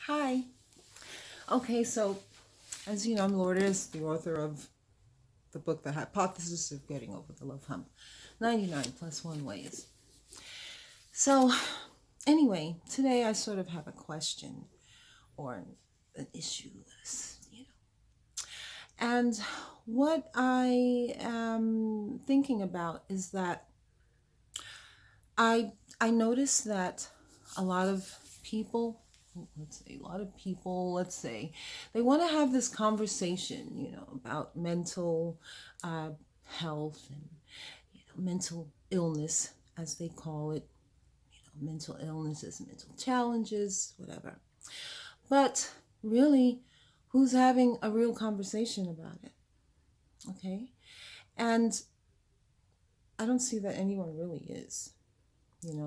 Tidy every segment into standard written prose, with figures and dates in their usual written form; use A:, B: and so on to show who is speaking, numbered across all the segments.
A: Hi. Okay, so as you know, I'm Lourdes, the author of the book The Hypothesis of Getting Over the Love Hump, 99 plus one ways. So, anyway, today I sort of have a question or an issue, you know. And what I am thinking about is that I notice that a lot of people, let's say, they want to have this conversation, about mental uh, health and mental illness, as they call it, mental illnesses, mental challenges, whatever. But really, who's having a real conversation about it? Okay, and I don't see that anyone really is.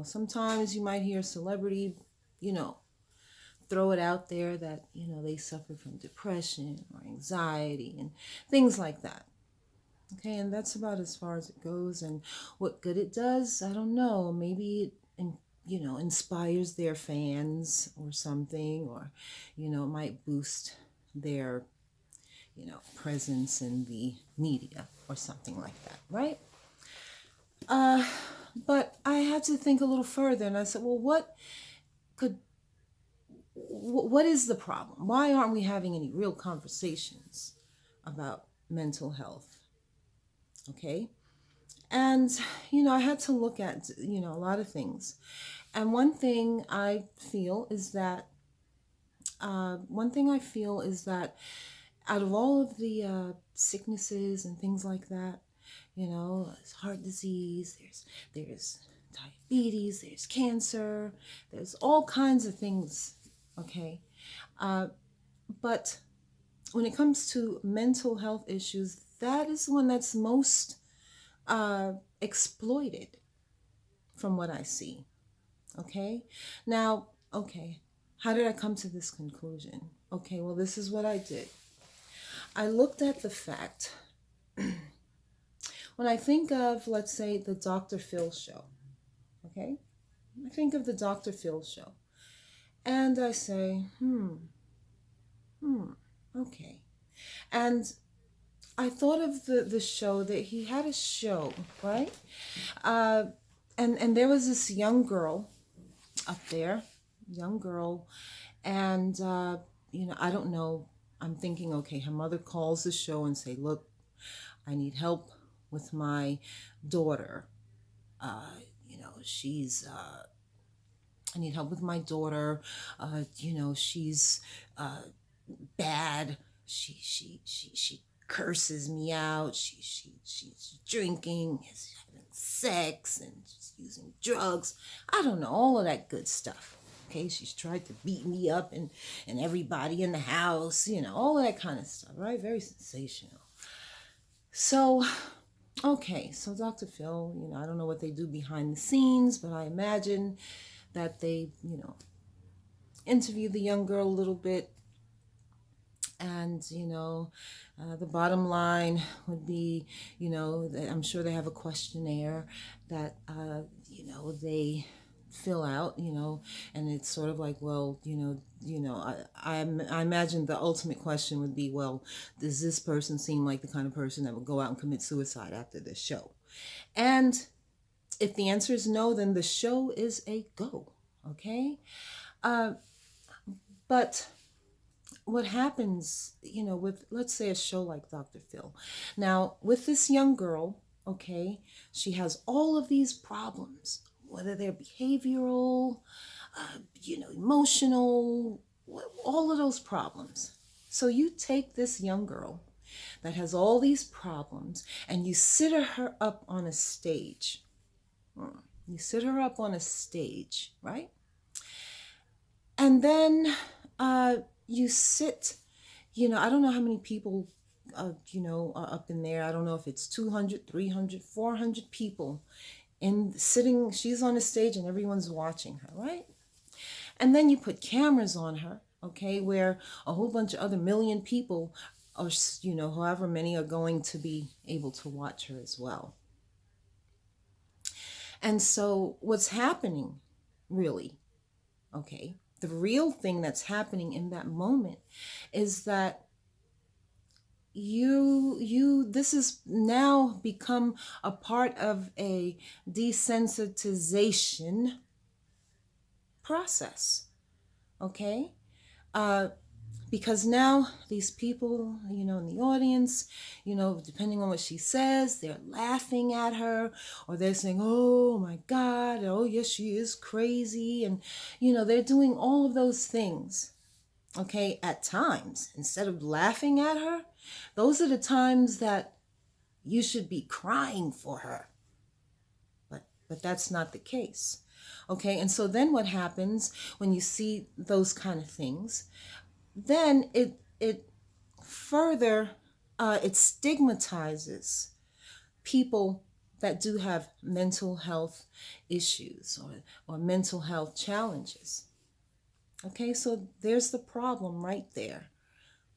A: Sometimes you might hear a celebrity, you know, throw it out there that, they suffer from depression or anxiety and things like that. Okay, and that's about as far as it goes. And what good it does, I don't know. Maybe inspires their fans or something, or, it might boost their, presence in the media or something like that, right? Uh, but I had to think a little further, and I said, well, could what is the problem? Why aren't we having any real conversations about mental health? Okay. And, I had to look at, a lot of things. And one thing I feel is that out of all of the sicknesses and things like that, there's heart disease, there's diabetes, there's cancer, there's all kinds of things, okay? Uh, but when it comes to mental health issues, that is the one that's most exploited from what I see. Okay. Now, okay, how did I come to this conclusion? Okay, well, this is what I did. I looked at the fact when I think of, let's say, the Dr. Phil show. Okay, I think of the Dr. Phil show, and I say, okay, and I thought of the show that he had a show, right? Uh, and there was this young girl up there, young girl, and I don't know. I'm thinking, okay, her mother calls the show and say, look, I need help with my daughter. She's I need help with my daughter. She's bad. She curses me out. She's drinking, is having sex, and she's using drugs. I don't know, all of that good stuff. Okay, she's tried to beat me up and everybody in the house, all of that kind of stuff, right? Very sensational. So, okay, so Dr. Phil, I don't know what they do behind the scenes, but I imagine that they, interview the young girl a little bit, and the bottom line would be, that I'm sure they have a questionnaire that they fill out, and it's sort of like, well, I imagine the ultimate question would be, well, does this person seem like the kind of person that would go out and commit suicide after this show? And if the answer is no, then the show is a go. Okay. uh, but what happens, with, let's say, a show like Dr. Phil. Now, with this young girl, okay, she has all of these problems, whether they're behavioral, emotional, all of those problems. So you take this young girl that has all these problems and you sit her up on a stage. You sit her up on a stage, right? And then you sit, I don't know how many people, are up in there. I don't know if it's 200, 300, 400 people and sitting, she's on the stage and everyone's watching her, right? And then you put cameras on her, okay, where a whole bunch of other million people, or, however many, are going to be able to watch her as well. And so what's happening, really, okay, The real thing that's happening in that moment is that this has now become a part of a desensitization process. Okay, uh, because now these people, in the audience, depending on what she says, they're laughing at her, or they're saying, oh my God, oh yes, she is crazy, and they're doing all of those things. Okay, at times, instead of laughing at her, those are the times that you should be crying for her. But that's not the case. Okay, and so then what happens when you see those kind of things? Then it further it stigmatizes people that do have mental health issues or mental health challenges. Okay, so there's the problem right there,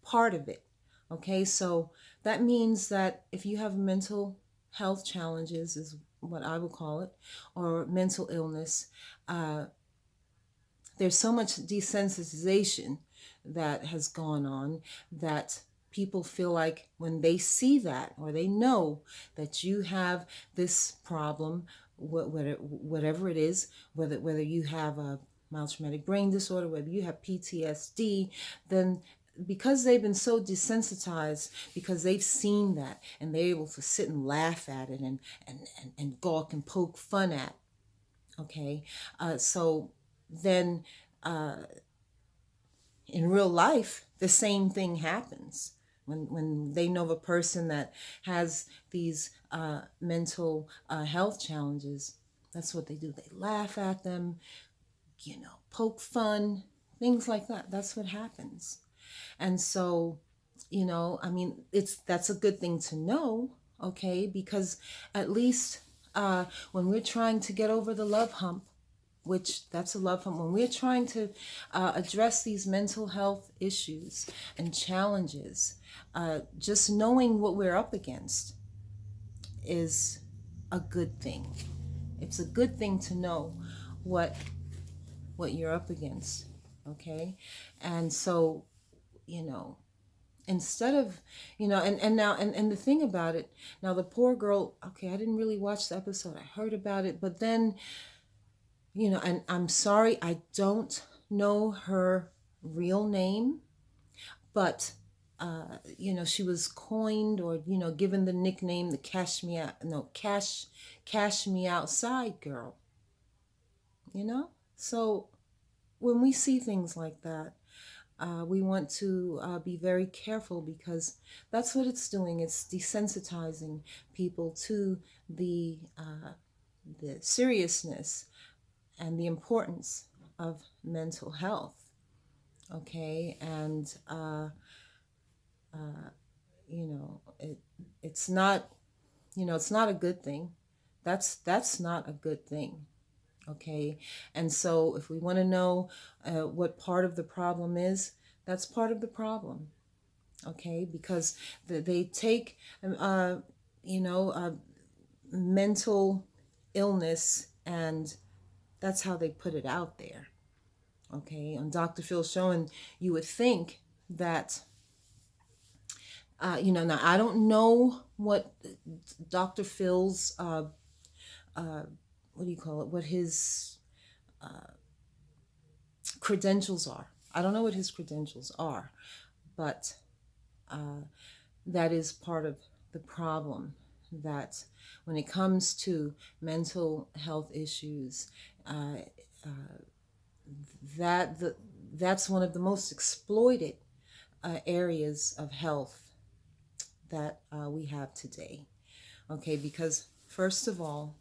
A: part of it. Okay, so that means that if you have mental health challenges, is what I would call it, or mental illness, there's so much desensitization that has gone on that people feel like when they see that or they know that you have this problem, whatever it is, whether you have a mild traumatic brain disorder, whether you have PTSD, then because they've been so desensitized, because they've seen that and they're able to sit and laugh at it and gawk and poke fun at. Okay, so then in real life, the same thing happens. When they know of a person that has these mental health challenges, that's what they do. They laugh at them, poke fun, things like that. That's what happens. And so, I mean, that's a good thing to know, okay? Because at least when we're trying to get over the love hump, which that's a love hump, when we're trying to address these mental health issues and challenges, just knowing what we're up against is a good thing. It's a good thing to know what you're up against, okay? And so, instead of, and now, and the thing about it, now the poor girl, okay, I didn't really watch the episode, I heard about it, but then, and I'm sorry, I don't know her real name, but she was coined or given the nickname the cash me outside girl. So when we see things like that, we want to be very careful because that's what it's doing. It's desensitizing people to the seriousness and the importance of mental health. Okay, and it's not, it's not a good thing. That's not a good thing. Okay, and so if we want to know what part of the problem is, that's part of the problem. Okay, because they take mental illness, and that's how they put it out there. Okay, on Dr. Phil's show, and you would think that now I don't know what Dr. Phil's what do you call it, what his credentials are. I don't know what his credentials are, but that is part of the problem, that when it comes to mental health issues, that's one of the most exploited areas of health that we have today. Okay, because first of all,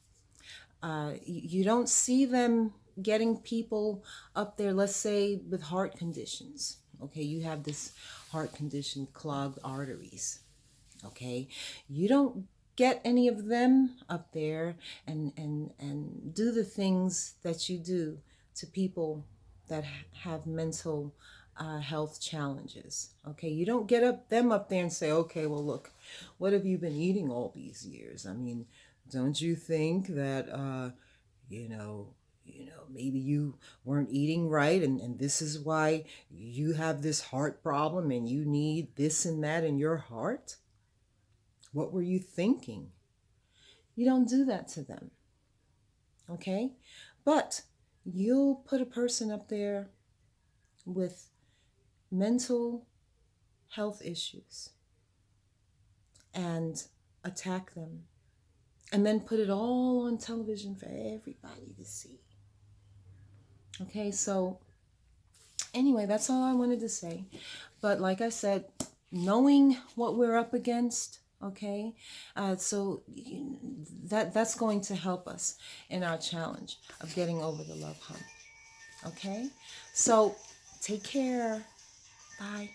A: you don't see them getting people up there, let's say with heart conditions. Okay, you have this heart condition, clogged arteries. Okay, you don't get any of them up there and do the things that you do to people that have mental health challenges. Okay, you don't get them up there and say, okay, well, look, what have you been eating all these years? I mean, don't you think that you know maybe you weren't eating right, and this is why you have this heart problem and you need this and that in your heart. What were you thinking? You don't do that to them. Okay? But you'll put a person up there with mental health issues and attack them, and then put it all on television for everybody to see. Okay, so anyway, that's all I wanted to say. But like I said, knowing what we're up against, okay, that's going to help us in our challenge of getting over the love hump. Okay, so take care. Bye.